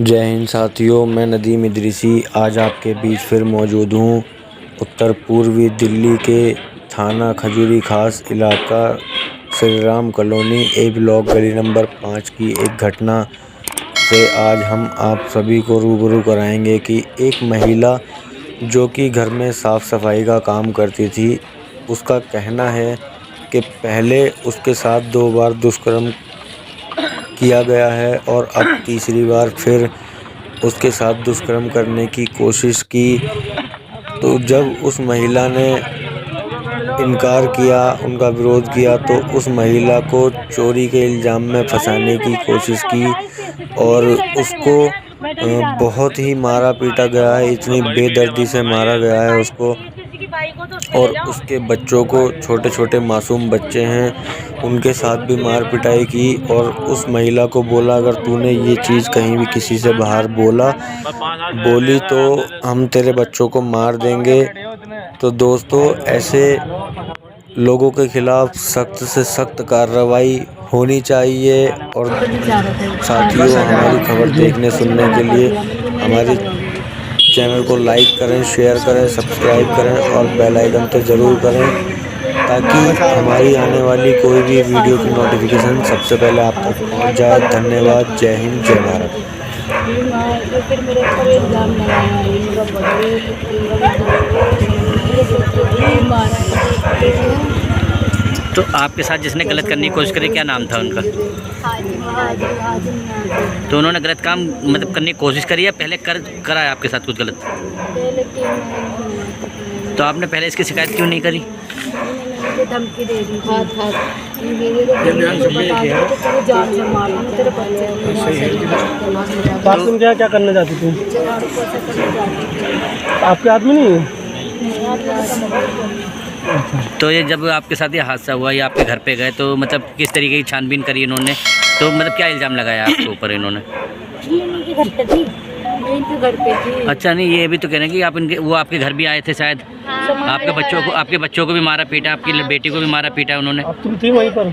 जय हिंद साथियों, मैं नदीम इदरीसी आज आपके बीच फिर मौजूद हूँ। उत्तर पूर्वी दिल्ली के थाना खजूरी खास इलाका श्री राम कॉलोनी ए ब्लॉक गली नंबर 5 की एक घटना से आज हम आप सभी को रूबरू कराएंगे कि एक महिला जो कि घर में साफ सफाई का काम करती थी, उसका कहना है कि पहले उसके साथ 2 बार दुष्कर्म किया गया है और अब तीसरी बार फिर उसके साथ दुष्कर्म करने की कोशिश की। तो जब उस महिला ने इनकार किया, उनका विरोध किया, तो उस महिला को चोरी के इल्ज़ाम में फंसाने की कोशिश की और उसको बहुत ही मारा पीटा गया है। इतनी बेदर्दी से मारा गया है उसको और उसके बच्चों को, छोटे छोटे मासूम बच्चे हैं, उनके साथ भी मार पिटाई की और उस महिला को बोला, अगर तूने ये चीज़ कहीं भी किसी से बाहर बोली तो हम तेरे बच्चों को मार देंगे। तो दोस्तों, ऐसे लोगों के खिलाफ सख्त से सख्त कार्रवाई होनी चाहिए। और साथियों, हमारी खबर देखने सुनने के लिए हमारी चैनल को लाइक करें, शेयर करें, सब्सक्राइब करें और बेल आइकन तो ज़रूर करें ताकि हमारी आने वाली कोई भी वीडियो की नोटिफिकेशन सबसे पहले आप तक पहुंच जाए। धन्यवाद। जय हिंद, जय भारत। तो आपके साथ जिसने गलत करने की कोशिश करी, क्या नाम था उनका? तो उन्होंने गलत काम मतलब करने की कोशिश करी है, पहले करा है आपके साथ कुछ गलत? तो आपने पहले इसकी शिकायत क्यों नहीं करी? धमकी दे दी था। तुम क्या करना चाहती थी? आपके आदमी नहीं है? तो ये जब आपके साथ ये हादसा हुआ या आपके घर पे गए तो मतलब किस तरीके की छानबीन करी इन्होंने? तो मतलब क्या इल्ज़ाम लगाया आपके ऊपर इन्होंने? घर पे थी। अच्छा, नहीं, ये भी तो कह रहे हैं कि आप इनके वो आपके घर भी आए थे शायद। आपके बच्चों को भी मारा पीटा, आपकी बेटी को भी मारा पीटा उन्होंने। तुम थी वहीं पर?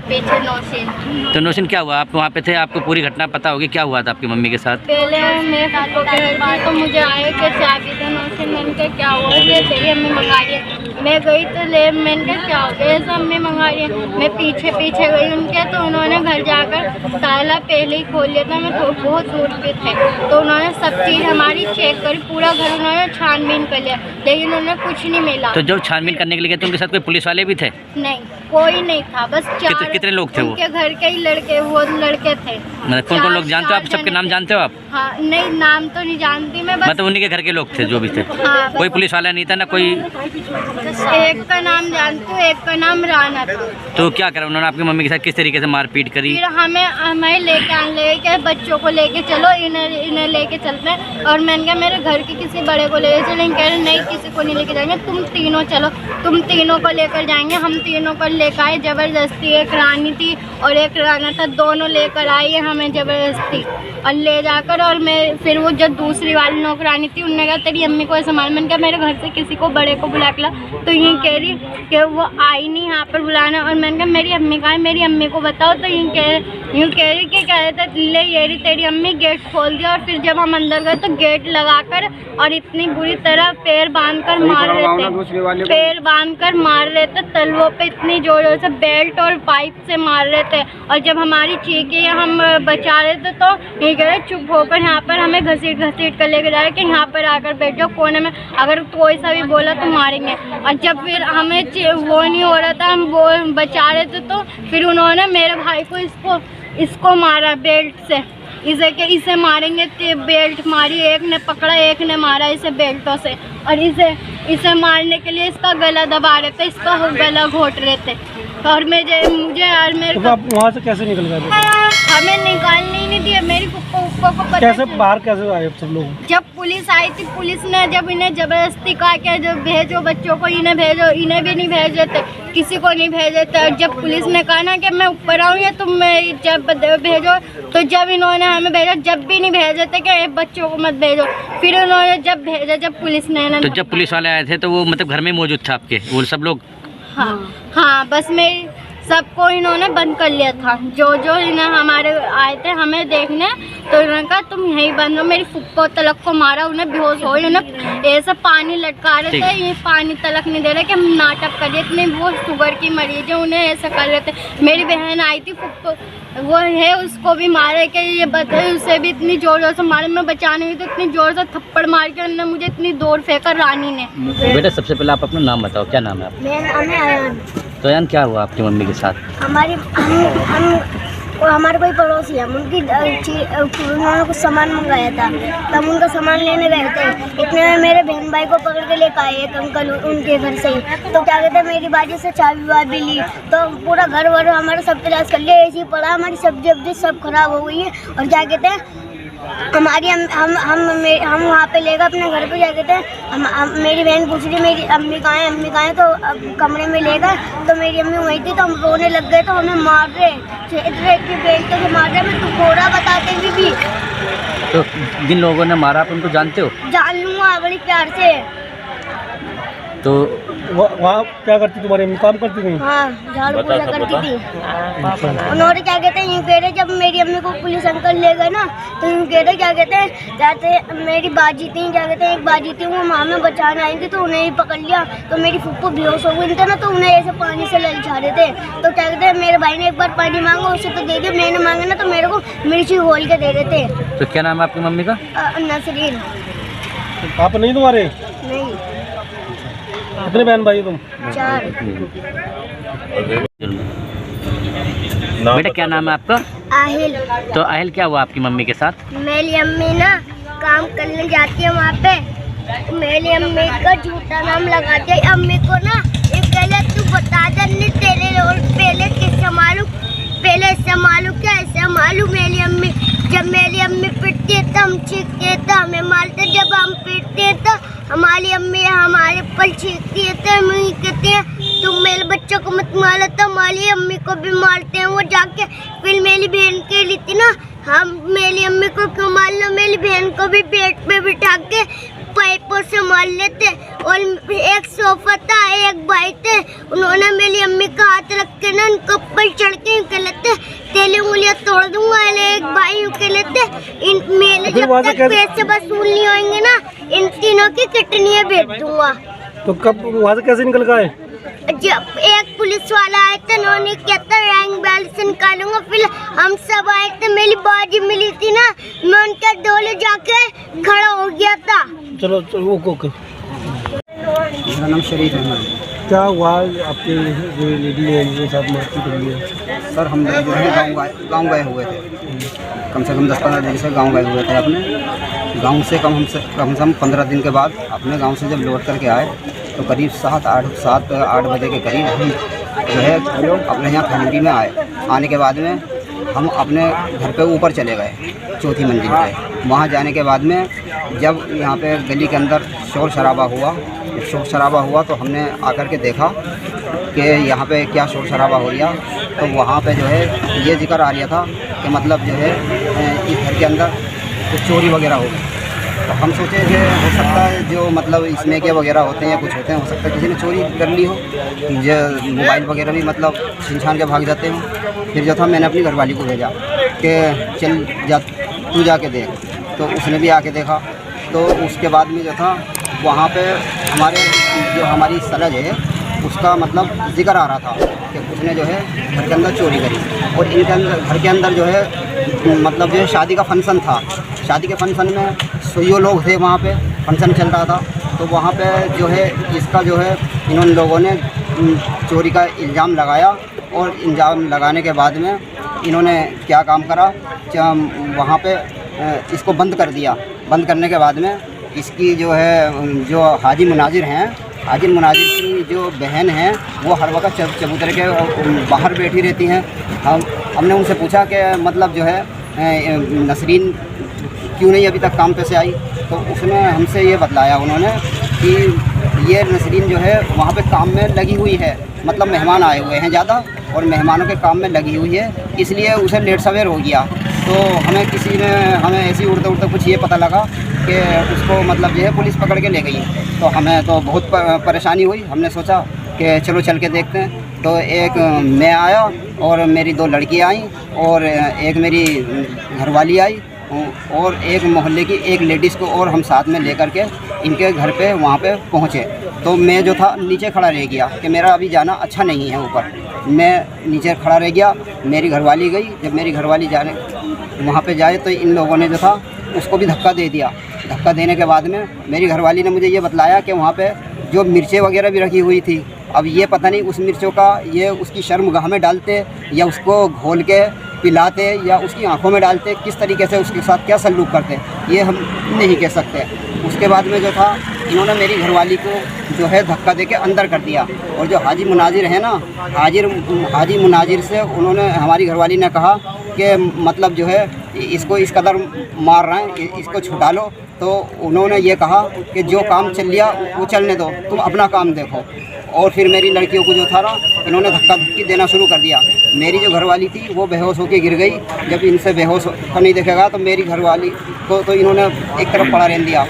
तो नौशीन, क्या हुआ? आप वहाँ पे थे, आपको पूरी घटना पता होगी, क्या हुआ था आपकी मम्मी के साथ? पहले मेरे पापा के घर तो मुझे आए कि चाबी थे नौशीन, मैंने कहा क्या हुआ? ये तेरी अम्मी मंगा रही है। मैं गई तो ले, मैंने कहा क्या हो गया? ऐसा अम्मी मंगा रही है। मैं पीछे गई उनके, तो उन्होंने घर जाकर ताला पहले ही खोल लिया था। मैं बहुत दूर पे थे, तो उन्होंने सब चीज़ हमारी चेक करी, पूरा घर उन्होंने छानबीन कर लिया, लेकिन उन्हें कुछ नहीं मिला। तो जब छानबीन करने के लिए गए तो उनके साथ कोई पुलिस वाले भी थे? नहीं, कोई नहीं था, बस 4। कितने लोग थे वो? उनके घर के ही लड़के, वो लड़के थे। मतलब कौन कौन लोग जानते हो आप? सबके नाम जानते हो आप? हाँ, नहीं, नाम तो नहीं जानती मैं, बस मतलब उन्हीं के घर के लोग थे जो भी थे? हाँ, कोई पुलिस वाला नहीं था ना कोई? एक का नाम जानती हूँ, एक का नाम राना था। तो क्या करा उन्होंने आपकी मम्मी के साथ? किस तरीके से मारपीट करी? फिर हमें लेके बच्चों को लेके चलो, इन्हें लेके चलते हैं। और मैंने कहा मेरे घर के किसी बड़े को ले चलें, कह रहे नहीं, किसी को नहीं लेके जाएंगे, तुम तीनों चलो, तुम तीनों को लेकर जाएंगे। हम तीनों को लेकर आए जबरदस्ती। एक रानी थी और एक राना था, दोनों लेकर आई है हमें जबरदस्ती और ले जाकर। और मैं फिर वो जो दूसरी वाली नौकरानी थी, उन्होंने कहा तेरी अम्मी को ऐसा मार। मैंने कहा मेरे घर से किसी को बड़े को बुला के ला, तो ये कह रही कि वो आई नहीं यहाँ पर बुलाना। और मैंने कहा मेरी अम्मी कहाँ है, मेरी अम्मी को बताओ। तो यूँ कह रही कि कह रहे थे ले ये रही तेरी अम्मी, गेट खोल दिया। और फिर जब हम अंदर गए तो गेट लगाकर और इतनी बुरी तरह पैर बांध कर मार रहे थे, तलवों पे इतनी जोर जोर से बेल्ट और पाइप से मार रहे थे। और जब हमारी चीखें हम बचा रहे थे तो ये कह रहे चुप होकर यहाँ पर हमें घसीट कर लेके जा रहे कि यहाँ पर आकर बैठ जाओ कोने में, अगर कोई सा भी बोला तो मारेंगे। और जब फिर हमें वो नहीं हो रहा था, हम वो बचा रहे थे, तो फिर उन्होंने मेरे भाई को इसको मारा बेल्ट से। इसे मारेंगे, बेल्ट मारी, एक ने पकड़ा, एक ने मारा इसे बेल्टों से। और इसे मारने के लिए इसका गला दबा रहे थे, इसका गला घोट रहे थे। और मुझे और मेरे तो आप वहाँ से कैसे निकल गए? हमें निकालने ही नहीं दिया। मेरी फुप्पो को पता कैसे बाहर कैसे आए सब लोग? जब पुलिस आई थी, पुलिस ने जब इन्हें जबरदस्ती कहा कि जो भेजो बच्चों को, इन्हें भेजो, इन्हें भी नहीं भेजे थे, किसी को नहीं भेजे थे। और जब पुलिस ने कहा ना कि मैं ऊपर आऊँ या तुम जब भेजो, तो जब इन्होंने हमें भेजा, जब भी नहीं भेजे थे कि बच्चों को मत भेजो। फिर उन्होंने जब भेजा, जब पुलिस ने तो जब पुलिस वाले आए थे तो वो मतलब घर में मौजूद था आपके वो सब लोग? हाँ, बस मेरी सबको इन्होंने बंद कर लिया था। जो इन्हें हमारे आए थे हमें देखने, तो इन्होंने कहा तुम यहीं बंद हो। मेरी फुप्पो तलक को मारा, उन्हें बेहोश हो, उन्हें ऐसा पानी लटका रहे थे, ये पानी तलक नहीं दे रहे कि हम नाटक करिए। इतनी वो शुगर की मरीज है, उन्हें ऐसा कर रहे थे। मेरी बहन आई थी फुप्पो, वो है, उसको भी मारे कि ये बताए, उसे भी इतनी जोर से मारे। मैं बचाने गई तो इतनी जोर से थप्पड़ मार के उन्होंने मुझे इतनी दूर फेंका रानी ने। बेटा सबसे पहले आप अपना नाम बताओ, क्या नाम है आपका? तो यान क्या हुआ आपकी मम्मी के साथ? हमारे कोई पड़ोसी है, उनकी उन्होंने कुछ सामान मंगाया था, तब उनका सामान लेने गए थे। इतने में मेरे बहन भाई को पकड़ के लेकर आए एक अंकल उनके घर से ही। तो क्या कहते हैं, मेरी बाजी से चाबी वाबी ली, तो पूरा घर वर हमारा सब तलाश कर लिया, ऐसे ही पड़ा, हमारी सब्जी वब्जी सब खराब हो गई है। और क्या कहते हैं, हमारी हम वहाँ पे लेगा अपने घर पे, क्या कहते हैं, मेरी बहन पूछ रही मेरी अम्मी कहाँ है, तो अब कमरे में लेगा, तो मेरी अम्मी वहीं थी, तो हम रोने लग गए, तो हमें मार रहे इतने बेल्ट से मार रहे, मैं थोड़ा बताते हुए भी। तो जिन लोगों ने मारा आप उनको जानते हो? जान लूँगा बड़ी प्यार से। तो वहाँ क्या करती तुम्हारी अम्मी, काम करती थी? हाँ, झाड़ू पोछा करती थी। उन्होंने क्या कहते हैं, यूँ कह रहे, जब मेरी अम्मी को पुलिस अंकल ले गए ना, तो यूँ कह रहे, क्या कहते हैं, मेरी बाजी थी, क्या कहते हैं, एक बाजी थी, वो माँ में बचाने आई थी, तो उन्हें ही पकड़ लिया। तो मेरी फुप्पो बेहोश हो गई थी ना, तो उन्हें ऐसे पानी से ललचा रहे थे। तो क्या कहते हैं, मेरे भाई ने एक बार पानी मांगा, उसे तो दे दिया, मैंने मांगा ना, तो मेरे को मिर्ची घोल के दे रहे थे। तो क्या नाम है आपकी मम्मी का? नसरीन। आप नहीं तुम्हारे? नहीं। कितने बहन भाई तुम? 4। बेटा क्या नाम है आपका? आहिल। तो आहिल क्या हुआ आपकी मम्मी के साथ? मेरी अम्मी ना काम करने जाती है वहाँ पे, मेरी अम्मी का झूठा नाम लगाते हैं। अम्मी को ना एक पहले तू बता दे, तेरे रोल पहले किससे मालूम, पहले इससे मालूम क्या ऐसे मालूम। मेरी अम्मी, जब मेरी अम्मी पिटती है तो हम चीखते हैं, तो हमें मारते। जब हम पिटते हैं तो हमारी अम्मी हमारे पर चीखती है, तो हम कहते हैं तुम मेरे बच्चों को मत मारो, तो हमारी अम्मी को भी मारते हैं वो जाके। फिर मेरी बहन के लिए थी ना, हम मेरी अम्मी को क्यों मार लो, मेरी बहन को भी पेट पे बिठा के पाइपों से मार लेते। और एक सोफा था, एक भाई थे, उन्होंने मेरी अम्मी का हाथ रख के ना उनके ऊपर चढ़ के लेते, तेली उंगलियां तोड़ दूंगा। एक भाई के लेते, इन मेरे जब तक पैसे वसूल नहीं होंगे ना, इन तीनों की किडनियां बेच दूंगा। तो कब वहाँ से कैसे निकल गए? जब एक पुलिस वाला आया था, उन्होंने कहता रैंक बैलेंस निकालूंगा। फिर हम सब आए थे, मेरी बाजी मिली थी ना, मैं उनके डोले जाके खड़ा हो गया था। चलो ओके। मेरा नाम शरीफ अहमद। क्या हुआ आपके जो लेडी है जिनके साथ मारपीट हुई है? सर हम लोग जो है गाँव गए हुए थे, कम से कम 10-15 दिन से गाँव गए हुए थे। अपने गाँव से कम से कम 15 दिन के बाद अपने गाँव से जब लौट करके आए, तो करीब 7-8 बजे के करीब हम जो है अपने यहाँ खजूरी में आए। आने के बाद में हम अपने घर पे ऊपर चले गए, चौथी मंजिल पे। वहाँ जाने के बाद में जब यहाँ पे गली के अंदर शोर शराबा हुआ, तो हमने आकर के देखा कि यहाँ पे क्या शोर शराबा हो गया। तो वहाँ पे जो है ये जिक्र आ रहा था कि मतलब जो है इस घर के अंदर कुछ चोरी वगैरह हो गई। तो हम सोचे कि हो सकता है जो मतलब इसमें के वगैरह होते हैं या कुछ होते हैं, हो सकता है किसी ने चोरी कर ली हो, जो मोबाइल वगैरह भी मतलब छीन के भाग जाते हो। फिर जो था मैंने अपनी घरवाली को भेजा कि चल जा तू जाके देख। तो उसने भी आके देखा। तो उसके बाद में जो था वहाँ पे हमारी सलज है उसका मतलब जिक्र आ रहा था कि उसने जो है घर के अंदर चोरी करी। और इनके अंदर घर के अंदर जो है मतलब जो है शादी का फंक्शन था। शादी के फंक्शन में 100 लोग थे, वहाँ पे फंक्शन चल रहा था। तो वहाँ पे जो है इसका जो है इन्होंने लोगों ने चोरी का इल्ज़ाम लगाया। और इल्ज़ाम लगाने के बाद में इन्होंने क्या काम करा, वहाँ पे इसको बंद कर दिया। बंद करने के बाद में इसकी जो है जो हाजी मुनाजिर की जो बहन हैं वो हर वक्त चबूतरे के बाहर बैठी रहती हैं। हमने उनसे पूछा कि मतलब जो है नसरीन क्यों नहीं अभी तक काम पे से आई। तो उसने हमसे ये बतलाया उन्होंने कि ये नसरीन जो है वहाँ पे काम में लगी हुई है, मतलब मेहमान आए हुए हैं ज़्यादा और मेहमानों के काम में लगी हुई है, इसलिए उसे लेट सवेर हो गया। तो हमें ऐसी उड़ते कुछ ये पता लगा कि उसको मतलब जो है पुलिस पकड़ के ले गई। तो हमें तो बहुत परेशानी हुई। हमने सोचा कि चलो चल के देखते हैं। तो एक मैं आया और मेरी 2 लड़की आई और एक मेरी घरवाली आई और एक मोहल्ले की एक लेडीज़ को और हम साथ में लेकर के इनके घर पे वहाँ पे पहुँचे। तो मैं जो था नीचे खड़ा रह गया कि मेरा अभी जाना अच्छा नहीं है ऊपर। मैं नीचे खड़ा रह गया, मेरी घरवाली गई। जब मेरी घरवाली जाने वहाँ पे जाए तो इन लोगों ने जो था उसको भी धक्का दे दिया। धक्का देने के बाद में मेरी घरवाली ने मुझे ये बतलाया कि वहाँ पे जो मिर्चें वगैरह भी रखी हुई थी, अब ये पता नहीं उस मिर्चों का ये उसकी शर्मगाह में डालते या उसको घोल के पिलाते या उसकी आंखों में डालते, किस तरीके से उसके साथ क्या सलूक करते ये हम नहीं कह सकते। उसके बाद में जो था इन्होंने मेरी घरवाली को जो है धक्का दे के अंदर कर दिया और जो हाजी मुनाजिर है ना, हाजी मुनाजिर से उन्होंने हमारी घरवाली ने कहा कि मतलब जो है इसको इस कदर मार रहे हैं, इसको छुटा लो। तो उन्होंने ये कहा कि जो काम चल लिया वो चलने दो, तुम अपना काम देखो। और फिर मेरी लड़कियों को जो था ना इन्होंने धक्का धक्की देना शुरू कर दिया। मेरी जो घरवाली थी वो बेहोश होकर गिर गई। जब इनसे बेहोश का नहीं देखेगा तो मेरी घरवाली को तो इन्होंने एक तरफ पड़ा रहने दिया।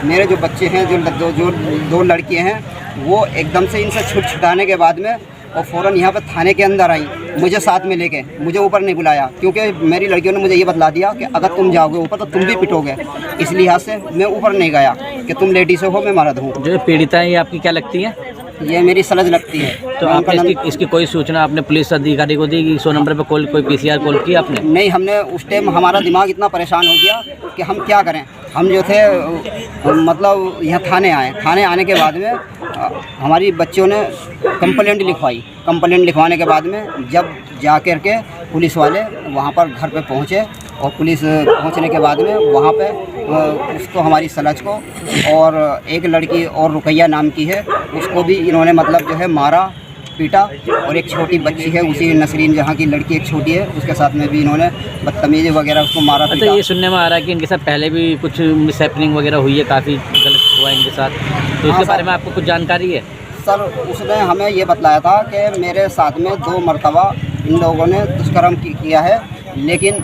मेरे जो बच्चे हैं, जो 2 लड़कियां हैं, वो एकदम से इनसे छुटाने के बाद में और फ़ौरन यहाँ पर थाने के अंदर आई, मुझे साथ में लेके। मुझे ऊपर नहीं बुलाया क्योंकि मेरी लड़कियों ने मुझे ये बतला दिया कि अगर तुम जाओगे ऊपर तो तुम भी पिटोगे। इस लिहाज से मैं ऊपर नहीं गया कि तुम लेडीज़ हो, मैं मर्द हूँ। जो पीड़िता है ये आपकी क्या लगती है? ये मेरी सलज लगती है। तो आपने इसकी कोई सूचना आपने पुलिस अधिकारी को दी कि 100 नंबर पर कोई PCR कॉल की आपने? नहीं, हमने उस टाइम हमारा दिमाग इतना परेशान हो गया कि हम क्या करें। हम जो थे मतलब यहाँ थाने आए। थाने आने के बाद में हमारी बच्चों ने कंप्लेंट लिखवाई। कंप्लेंट लिखवाने के बाद में जब जा कर के पुलिस वाले वहाँ पर घर पे पहुँचे और पुलिस पहुँचने के बाद में वहाँ पे उसको हमारी सलज को और एक लड़की और रुकैया नाम की है उसको भी इन्होंने मतलब जो है मारा पीटा। और एक छोटी बच्ची है उसी नसरीन जहाँ की लड़की एक छोटी है उसके साथ में भी इन्होंने बदतमीजी वगैरह उसको मारा पीटा। तो ये सुनने में आ रहा है कि इनके साथ पहले भी कुछ मिसहैपनिंग वगैरह हुई है, काफ़ी गलत हुआ इनके साथ, तो इसके बारे में आपको कुछ जानकारी है? सर उसने हमें ये बतलाया था कि मेरे साथ में 2 मरतबा इन लोगों ने दुष्कर्म किया है, लेकिन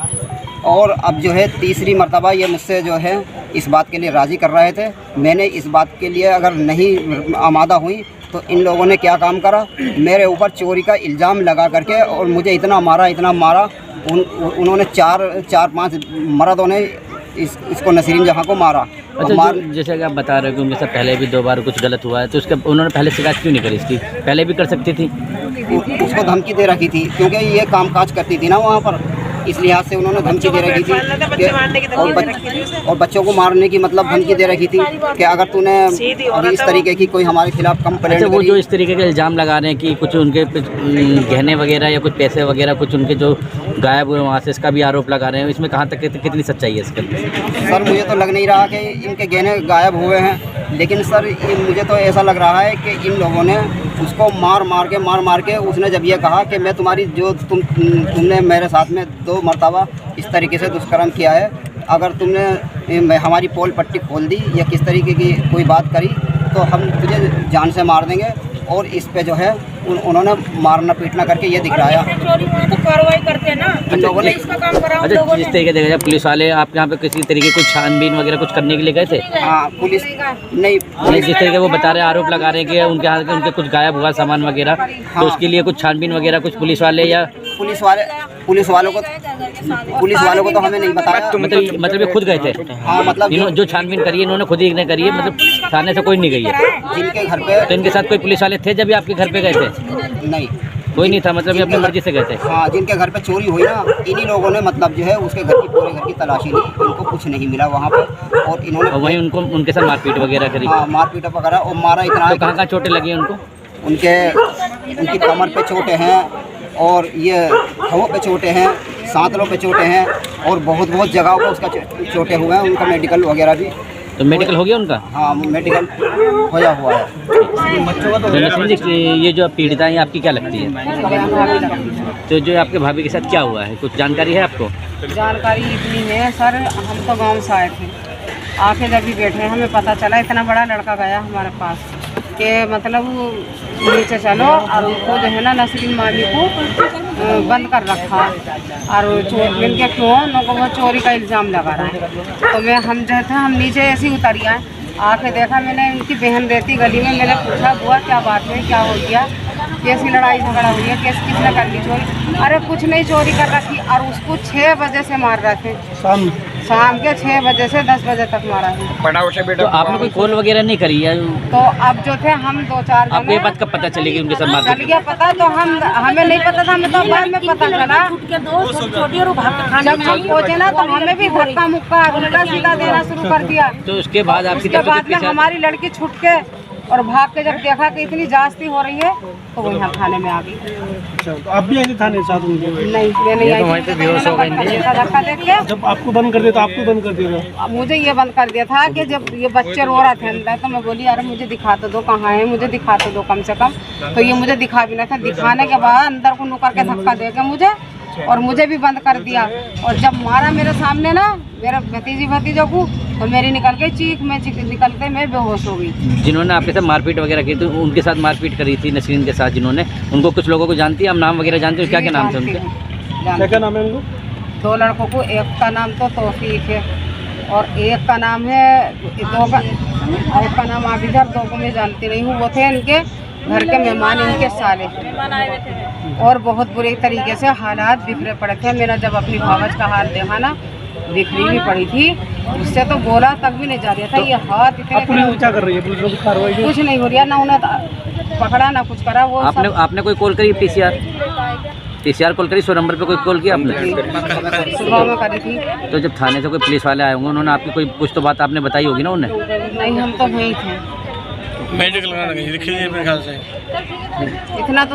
और अब जो है 3री मरतबा ये मुझसे जो है इस बात के लिए राज़ी कर रहे थे। मैंने इस बात के लिए अगर नहीं आमादा हुई तो इन लोगों ने क्या काम करा, मेरे ऊपर चोरी का इल्ज़ाम लगा करके और मुझे इतना मारा। उन्होंने 4-5 मर्दों ने इसको नसरीन जहाँ को मारा। अच्छा, जैसे कि आप बता रहे हो कि उनके साथ पहले भी 2 बार कुछ गलत हुआ है, तो उसके उन्होंने पहले शिकायत क्यों नहीं करी इसकी? पहले भी कर सकती थी। उसको धमकी दे रखी थी क्योंकि ये कामकाज करती थी ना वहाँ पर, इस लिहाज से उन्होंने धमकी दे रखी थी और बच्चों को मारने की मतलब धमकी दे रखी थी कि अगर तूने अभी इस तरीके की कोई हमारे खिलाफ कंप्लेंट। वो जो इस तरीके के इल्ज़ाम लगा रहे हैं कि कुछ उनके गहने वगैरह या कुछ पैसे वगैरह कुछ उनके जो गायब हुए वहाँ से, इसका भी आरोप लगा रहे हैं, इसमें कहाँ तक कितनी सच्चाई है इसके? सर मुझे तो लग नहीं रहा कि इनके गहने गायब हुए हैं, लेकिन सर मुझे तो ऐसा लग रहा है कि इन लोगों ने उसको मार के उसने जब ये कहा कि मैं तुम्हारी जो तुमने मेरे साथ में 2 मरतबा इस तरीके से दुष्कर्म किया है, अगर तुमने हमारी पोल पट्टी खोल दी या किस तरीके की कोई बात करी तो हम तुझे जान से मार देंगे। और इस पे जो है उन्होंने मारना पीटना करके ये दिखलाया। तो कार्रवाई करते हैं ना, इन लोगों ने इसका काम करा। अच्छा, जिस तरीके देखा जाए पुलिस वाले आप यहाँ पे किसी तरीके कुछ छानबीन वगैरह कुछ करने के लिए गए थे? हाँ, पुलिस नहीं जिस तरीके वो बता रहे हैं, आरोप लगा रहे हैं कि उनके हाथ में उनके कुछ गायब हुआ सामान वगैरह, तो उसके लिए कुछ छानबीन वगैरह कुछ पुलिस वाले या पुलिस वालों को तो हमें नहीं बताया। मतलब ये खुद गए थे? हाँ, मतलब जो छानबीन करी है इन्होंने खुद ही करी है, मतलब थाने से कोई नहीं गई है? जिनके घर पे। तो इनके साथ कोई पुलिस वाले थे जब आपके घर पे गए थे? नहीं, कोई नहीं था, मतलब ये अपनी मर्जी से गए थे? हाँ, जिनके घर पे चोरी हुई ना इन्हीं लोगों ने मतलब जो है उसके घर की पूरे घर की तलाशी ली, इनको कुछ नहीं मिला वहाँ पे और इन्होंने वहीं उनके साथ मारपीट वगैरह करी? हाँ, मारपीट वगैरह और मारा इतना। तो कहाँ चोटें लगी उनको? उनकी कमर पे चोटें हैं और ये हवों पे चोटें हैं, सांतलों पे चोटें हैं और बहुत जगहों पर उसका चोटें हुए हैं। उनका मेडिकल वगैरह भी। तो मेडिकल हो गया उनका? हाँ, मेडिकल होया हुआ है। तो ये जो पीड़िता है आपकी क्या लगती है? तो जो आपके भाभी के साथ क्या हुआ है, कुछ जानकारी है आपको? जानकारी इतनी है सर, हम तो गांव से आए थे, आके जब भी बैठे हमें पता चला इतना बड़ा लड़का गया हमारे पास कि मतलब नीचे चलो और उनको जो है ना नसरीन मामी को बंद कर रखा और चोर के क्यों उनको वो चोरी का इल्ज़ाम लगा रहा है। तो हम जो थे हम नीचे ऐसे ही उतर आए, आके देखा मैंने इनकी बहन रहती गली में, मैंने पूछा बुआ क्या बात है, क्या हो गया? कैसी लड़ाई झगड़ा हुई है, कैसे किसने कर ली चोरी। अरे कुछ नहीं चोरी कर रखी, और उसको 6 बजे से मार रहे थे, शाम के 6 बजे से 10 बजे तक मारा है। तो आपने कोई कॉल वगैरह नहीं करी है? तो अब जो थे हम 2-4 आपको ये बात कब पता चली कि उनके साथ चल मारपीट? गया पता, तो हमें नहीं पता था, हमें तो बाद में पता चला। जब हम पहुँचे ना तो हमें भी धक्का मुक्का उल्टा सीधा देना शुरू कर दिया। तो उसके बाद आपकी उसके बाद में तबीयत हमारी लड़की छूट के और भाग के जब देखा कि इतनी जास्ती हो रही है तो वो यहाँ थाने में आ गई। अच्छा, तो आप भी आई थी थाने साथ उनके? नहीं, मैं नहीं आई थी, धक्का देख के। जब आपको बंद कर दिया तो आपको बंद कर दिया था? मुझे ये बंद कर दिया था कि जब ये बच्चे रो रहे थे अंदर, तो मैं बोली अरे मुझे दिखा तो दो कहाँ है, मुझे दिखा तो दो कम से कम। तो ये मुझे दिखा भी नहीं था। दिखाने के बाद अंदर को नुकर के धक्का दे के मुझे और मुझे भी बंद कर दिया। और जब मारा मेरे सामने ना मेरे भतीजों को, तो मेरी निकल गई चीख, मैं निकलते मैं बेहोश हो गई। जिन्होंने आपके साथ मारपीट वगैरह की थी, उनके साथ मारपीट करी थी नसरीन के साथ जिन्होंने, उनको कुछ लोगों को जानती है? हम नाम वगैरह जानते हैं? क्या क्या नाम थे उनके? क्या नाम है उनको? 2 लड़कों को, एक का नाम तो तौफीक है और एक का नाम है एक का नाम आबिदर, 2 को मैं जानती नहीं हूँ। वो थे इनके घर के मेहमान, इनके साले, और बहुत बुरे तरीके से हालात बिखरे पड़े थे। मेरा जब अपनी भावज का हाल देखा ना, बिखरी भी पड़ी थी, उससे तो बोला तक भी नहीं जा रहा था। ये हाथ इतने पुलिस क्या कर रही है? पुलिस लोग कार्रवाई कुछ नहीं हो रहा, ना उन्हें पकड़ा ना कुछ करा। वो आपने कोई कॉल करी? पीसीआर कॉल करी? 100 नंबर पे कोई कॉल किया आपने? सुबह में करी थी। तो जब थाने से कोई पुलिस वाले आए होंगे, उन्होंने आपकी कोई कुछ तो बात आपने बताई होगी ना उन्हें? नहीं, हम तो वहीं थे। मेडिकल लगाना देखिए मेरे ख्याल से इतना तो